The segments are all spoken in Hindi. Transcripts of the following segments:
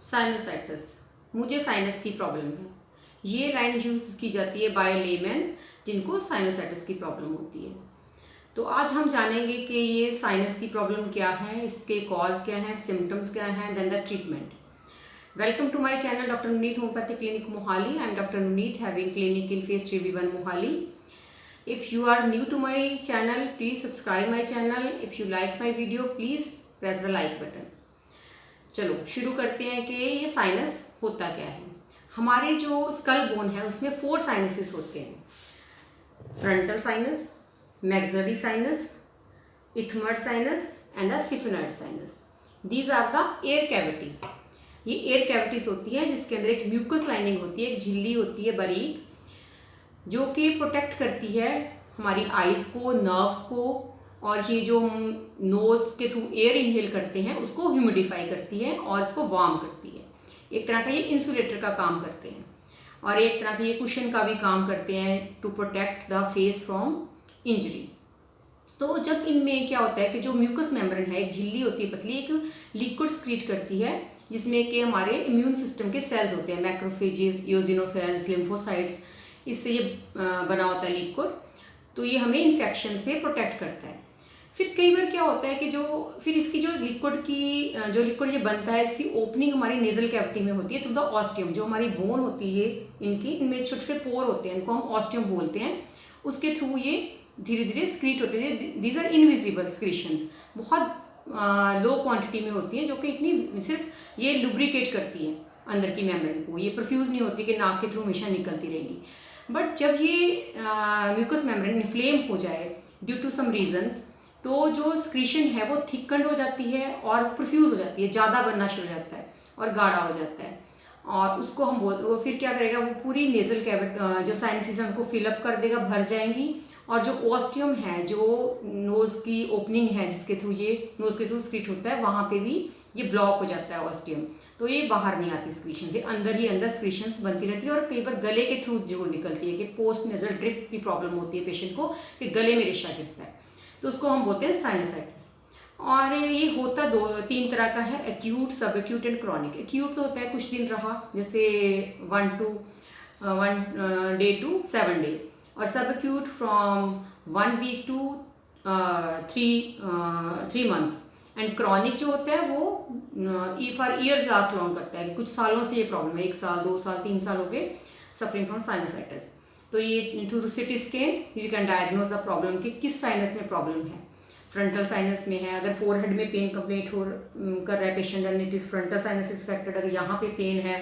साइनोसाइटिस, मुझे साइनस की प्रॉब्लम है। ये लाइन यूज़ की जाती है बाय लेमैन जिनको साइनोसाइटिस की प्रॉब्लम होती है। तो आज हम जानेंगे कि ये साइनस की प्रॉब्लम क्या है, इसके कॉज क्या हैं, सिम्टम्स क्या हैं, then the treatment. Welcome to my channel doctor Nuneet homeopathic clinic Mohali. I am doctor Nuneet having clinic in phase 3B1 Mohali. If you are new to my channel, please subscribe my channel. If you like my video, please press the like button. चलो शुरू करते हैं कि ये साइनस होता क्या है। हमारे जो स्कल बोन है उसमें 4 साइनसेस होते हैं: frontal sinus, maxillary sinus, ethmoid sinus and the sphenoid sinus. These are the air cavities. ये एयर कैविटीज होती है जिसके अंदर एक म्यूकस लाइनिंग होती है, एक झिल्ली होती है बारीक, जो कि प्रोटेक्ट करती है हमारी आइज़ को, नर्व्स को, और ये जो हम नोज़ के थ्रू एयर इनहेल करते हैं उसको ह्यूमिडिफाई करती है और इसको वार्म करती है। एक तरह का ये इंसुलेटर का काम करते हैं और एक तरह का ये कुशन का भी काम करते हैं to protect the face from injury. तो जब इनमें क्या होता है कि जो म्यूकस मेम्ब्रेन है, एक झिल्ली होती है पतली, एक लिक्विड स्क्रीट करती है जिसमें कि हमारे इम्यून सिस्टम के सेल्स होते हैं, मैक्रोफेजेस, इओसिनोफिल्स, लिम्फोसाइट्स, इससे ये बना होता है लिक्विड। तो ये हमें इन्फेक्शन से प्रोटेक्ट करता है। फिर कई बार क्या होता है कि फिर इसकी जो लिक्विड ये बनता है, इसकी ओपनिंग हमारी नेजल कैविटी में होती है थ्रू द ऑस्टियम। जो हमारी बोन होती है इनमें छोटे छोटे पोर होते हैं, इनको हम ऑस्टियम बोलते हैं। उसके थ्रू ये धीरे धीरे स्क्रीट होते हैं। दीज आर इनविजिबल स्क्रीशंस, बहुत लो क्वांटिटी में होती है, जो कि इतनी सिर्फ ये लुब्रिकेट करती है अंदर की मेम्ब्रेन को। ये परफ्यूज नहीं होती कि नाक के थ्रू हमेशा निकलती रहेगी। बट जब ये म्यूकस मेम्ब्रेन इन्फ्लेम हो जाए ड्यू टू सम रीजंस, तो जो स्क्रीशन है वो थिकंड हो जाती है और परफ्यूज हो जाती है, ज़्यादा बनना शुरू हो जाता है और गाढ़ा हो जाता है। और उसको हम वो फिर क्या करेगा, वो पूरी नेजल कैविटी जो साइनसेस हैं उनको फिलअप कर देगा, भर जाएंगी। और जो ऑस्टियम है, जो नोज़ की ओपनिंग है जिसके थ्रू ये नोज़ के थ्रू स्क्रीट होता है, वहाँ पे भी ये ब्लॉक हो जाता है ऑस्टियम। तो ये बाहर नहीं आती स्क्रीशन से, अंदर ही अंदर स्क्रीशंस बनती रहती है। और कई बार गले के थ्रू जो निकलती है कि पोस्ट नेजल ड्रिप की प्रॉब्लम होती है पेशेंट को, कि गले में रेशा गिरता है, तो उसको हम बोलते हैं साइनसाइटिस। और ये होता 3 तरह का है: एक्यूट, सब एक्यूट एंड क्रॉनिक। एक्यूट तो होता है कुछ दिन रहा, जैसे 1 day to 7 days, और सब acute from 1 week to 3 months। And chronic जो होता है वो फॉर ईयर्स लास्ट लॉन्ग करता है, कि कुछ सालों से ये प्रॉब्लम है, 1 साल, 2 साल, 3 साल हो गए सफरिंग फ्रॉम साइनसाइटिस। तो ये through CT scan you can diagnose the problem कि किस साइनस में प्रॉब्लम है। फ्रंटल साइनस में है, अगर फोरहेड में पेन कंप्लेंट कर रहा है patient, and it is frontal sinus infected. अगर यहाँ पे पेन है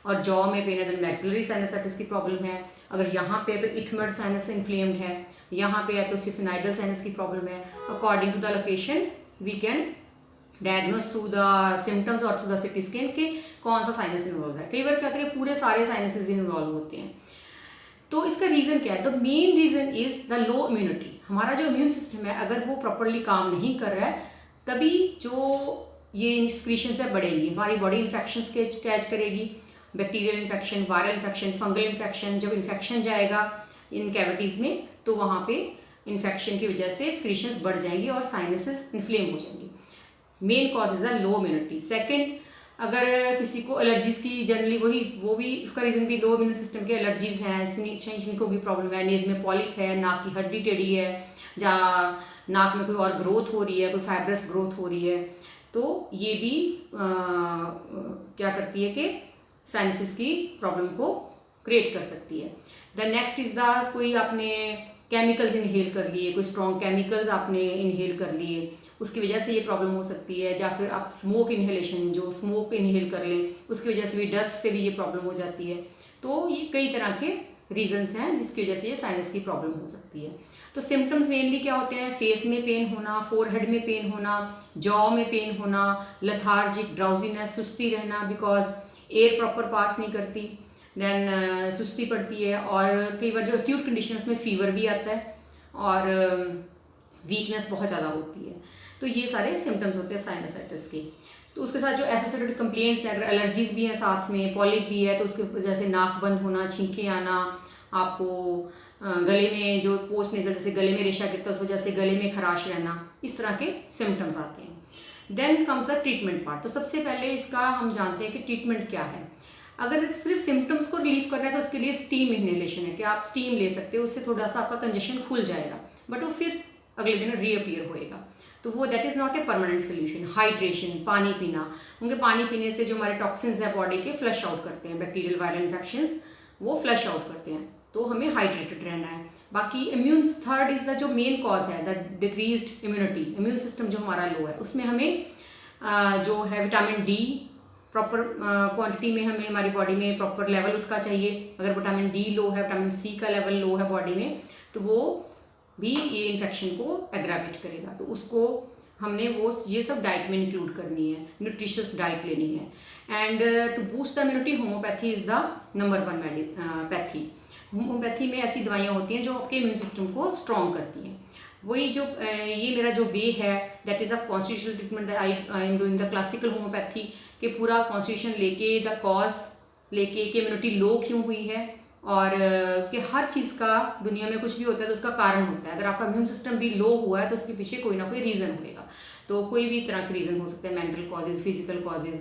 और जॉ में पेन है, देन मैक्सिलरी साइनसाइटिस की प्रॉब्लम है। अगर यहाँ पे है तो इथमॉइड साइनस इन्फ्लेम्ड है, यहाँ पे है तो सिफिनाइडल साइनस की प्रॉब्लम है। According to the location we can diagnose through the symptoms और थ्रू द सिटी स्कैन के कौन सा साइनस इन्वॉल्व है। कई बार क्या होता है कि पूरे सारे साइनसेस इन्वॉल्व होते हैं। तो इसका रीज़न क्या है? The main reason is the low immunity. हमारा जो इम्यून सिस्टम है, अगर वो प्रॉपरली काम नहीं कर रहा है, तभी जो ये स्क्रीशंस है बढ़ेंगी, हमारी बॉडी इन्फेक्शन कैच करेगी, bacterial infection, viral infection, fungal infection. जब इन्फेक्शन जाएगा इन कैविटीज़ में, तो वहाँ पे इन्फेक्शन की वजह से स्क्रीशंस बढ़ जाएंगी और साइनसेस इन्फ्लेम हो जाएंगी। Main cause is the low immunity. Second, अगर किसी को एलर्जीज की जनरली वो भी उसका रीज़न भी लो इम्यून सिस्टम के एलर्जीज हैं, छींकने की प्रॉब्लम है, नेज में पॉलिप है, नाक की हड्डी टेढ़ी है, या नाक में कोई और ग्रोथ हो रही है, कोई फाइब्रस ग्रोथ हो रही है, तो ये भी क्या करती है कि साइनसेस की प्रॉब्लम को क्रिएट कर सकती है। द नेक्स्ट इज द कोई आपने केमिकल्स इनहेल कर लिए, कोई स्ट्रॉन्ग केमिकल्स आपने इनहेल कर लिए, उसकी वजह से ये प्रॉब्लम हो सकती है। या फिर आप स्मोक इनहेलेशन, जो स्मोक इनहेल कर लें, उसकी वजह से भी, डस्ट से भी ये प्रॉब्लम हो जाती है। तो ये कई तरह के रीजंस हैं जिसकी वजह से ये साइनस की प्रॉब्लम हो सकती है। तो सिम्टम्स मेनली क्या होते हैं? फेस में पेन होना, फोरहेड में पेन होना, जॉ में पेन होना, लथार्जिक, ड्राउजीनेस, सुस्ती रहना, बिकॉज एयर प्रॉपर पास नहीं करती, देन सुस्ती पड़ती है। और कई बार जो एक्यूट कंडीशन में फीवर भी आता है और वीकनेस बहुत ज़्यादा होती है। तो ये सारे सिम्टम्स होते हैं साइनसाइटिस के। तो उसके साथ जो एसोसिएटेड कंप्लेंट्स हैं, अगर एलर्जीज भी हैं साथ में, पॉलिप भी है, तो उसकी वजह से नाक बंद होना, छींके आना, आपको गले में जो पोस्ट नेजल, जैसे गले में रेशा गिरता है उस वजह से गले में खराश रहना, इस तरह के सिम्टम्स आते हैं। Then comes the treatment part. तो सबसे पहले इसका हम जानते हैं कि ट्रीटमेंट क्या है। अगर सिर्फ सिम्टम्स को रिलीव करना है तो उसके लिए स्टीम इनहेलेशन है कि आप स्टीम ले सकते हो, उससे थोड़ा सा आपका कंजेशन खुल जाएगा, बट वो फिर अगले दिन रीअपीयर होएगा। तो वो that is not a permanent solution. Hydration, पानी पीना, उनके पानी पीने से जो हमारे टॉक्सिन्स है बॉडी के फ्लश आउट करते हैं, बैक्टीरियल वायरल इन्फेक्शंस वो फ्लश आउट करते हैं, तो हमें हाइड्रेटेड रहना है। बाकी इम्यून, थर्ड इज़ द जो मेन कॉज है the decreased immunity, immune system जो हमारा लो है, उसमें हमें जो है विटामिन डी प्रॉपर क्वांटिटी में हमें हमारी बॉडी में प्रॉपर लेवल उसका चाहिए। अगर विटामिन डी लो है, विटामिन सी का लेवल लो है बॉडी में, तो वो भी ये इन्फेक्शन को एग्रावेट करेगा। तो उसको हमने वो ये सब डाइट में इंक्लूड करनी है, न्यूट्रिशियस डाइट लेनी है। And to boost the immunity, homeopathy is the number 1 pathy. Homeopathy में ऐसी दवाइयाँ होती हैं जो आपके इम्यून सिस्टम को स्ट्रॉन्ग करती हैं। वही जो ये मेरा जो वे है that is a constitutional treatment, I am doing the classical homeopathy के पूरा कॉन्स्टिट्यूशन लेके, द कॉज लेके कि इम्यूनिटी लो क्यों हुई है, और कि हर चीज़ का दुनिया में कुछ भी होता है तो उसका कारण होता है। अगर आपका इम्यून सिस्टम भी लो हुआ है तो उसके पीछे कोई ना कोई रीज़न होएगा। तो कोई भी तरह के रीज़न हो सकते हैं, मेंटल कॉजेज़, फिजिकल कॉजेज़,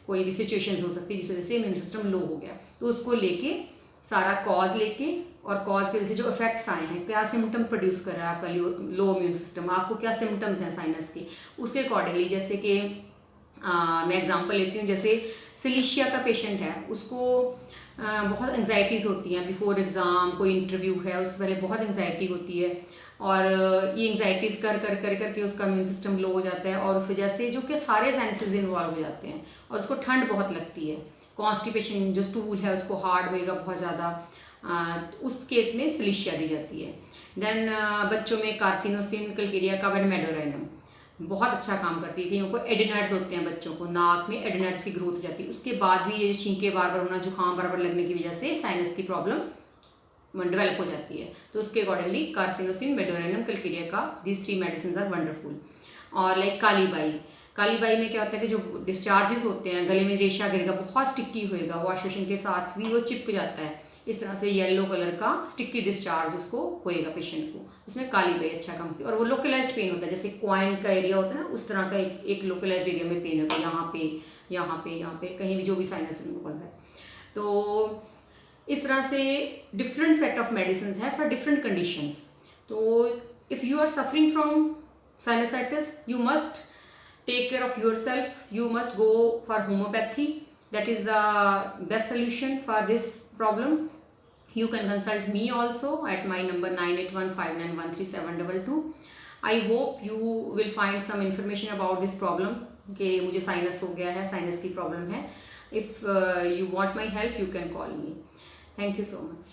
कोई भी सिचुएशंस हो सकती है जिस वजह से इम्यून सिस्टम लो हो गया। तो उसको लेके सारा कॉज लेके और कॉज की वजह से जो इफेक्ट्स आए हैं, क्या सिम्टम प्रोड्यूस कर रहा है आपका लो इम्यून सिस्टम, आपको क्या सिम्टम्स हैं साइनस के, उसके अकॉर्डिंगली, जैसे कि मैं एग्जांपल लेती हूँ, जैसे सिलिशिया का पेशेंट है, उसको बहुत एंजाइटीज़ होती हैं बिफोर एग्ज़ाम, कोई इंटरव्यू है उससे पहले बहुत एंजाइटी होती है, और ये एंजाइटीज़ करके उसका इम्यून सिस्टम लो हो जाता है, और उस वजह से जो कि सारे साइनसेस इन्वॉल्व हो जाते हैं, और उसको ठंड बहुत लगती है, कॉन्स्टिपेशन, जो स्टूल है उसको हार्ड होएगा बहुत ज़्यादा, उस केस में सिलिशिया दी जाती है। देन बच्चों में कार्सिनोसिन कल्केरिया का मेडोराइनम बहुत अच्छा काम करती है। कईयों को एडेनॉइड्स होते हैं, बच्चों को नाक में एडेनॉइड्स की ग्रोथ हो जाती है, उसके बाद भी ये छींके बार बार होना, जुकाम बार बार लगने की वजह से साइनस की प्रॉब्लम डेवलप हो जाती है। तो उसके अकॉर्डिंगली कार्सिनोसिन, मेडोराइनम, कल्केरिया का दीज 3 मेडिसिन आर वंडरफुल। और लाइक काली बाई में क्या होता है कि जो डिस्चार्जेस होते हैं, गले में रेशा गिरेगा, बहुत स्टिक्की होएगा, वॉश वेशन के साथ भी वो चिपक जाता है, इस तरह से येलो कलर का स्टिक्की डिस्चार्ज उसको होएगा पेशेंट को, इसमें काली बाई अच्छा काम करती है। और वो लोकलाइज्ड पेन होता है, जैसे क्वाइन का एरिया होता है ना, उस तरह का एक लोकलाइज्ड एरिया में पेन होता है, यहाँ पे कहीं भी जो भी साइनस इन्वॉल्व है। तो इस तरह से डिफरेंट सेट ऑफ मेडिसिन है फॉर डिफरेंट कंडीशंस। तो if you are suffering from sinusitis, you must take care of yourself, you must go for homeopathy, that is the best solution for this problem. You can consult me also at my number 9815913722. I hope you will find some information about this problem कि मुझे साइनस हो गया है, साइनस की प्रॉब्लम है। If you want my help, you can call me. Thank you so much.